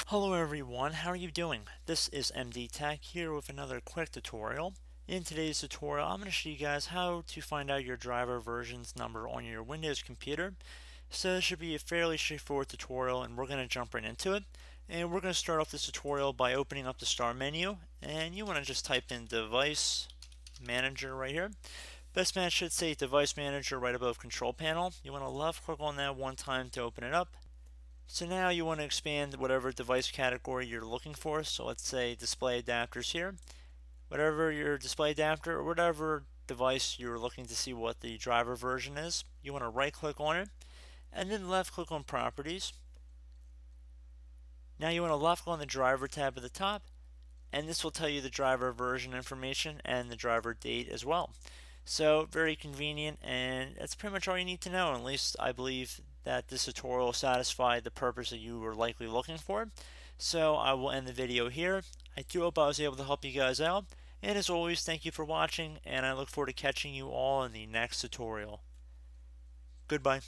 Hello everyone, how are you doing? This is MD Tech here with another quick tutorial. In today's tutorial, I'm going to show you guys how to find out your driver versions number on your Windows computer. So this should be a fairly straightforward tutorial and we're going to jump right into it. And we're going to start off this tutorial by opening up the start menu, and you want to just type in Device Manager right here. Best match should say Device Manager right above Control Panel. You want to left click on that one time to open it up. So now you want to expand whatever device category you're looking for. So let's say display adapters here. Whatever your display adapter or whatever device you're looking to see what the driver version is, you want to right click on it and then left click on properties. Now you want to left click on the driver tab at the top, and this will tell you the driver version information and the driver date as well. So very convenient, and that's pretty much all you need to know. At least I believe that this tutorial satisfied the purpose that you were likely looking for. So I will end the video here. I do hope I was able to help you guys out. And as always, thank you for watching, and I look forward to catching you all in the next tutorial. Goodbye.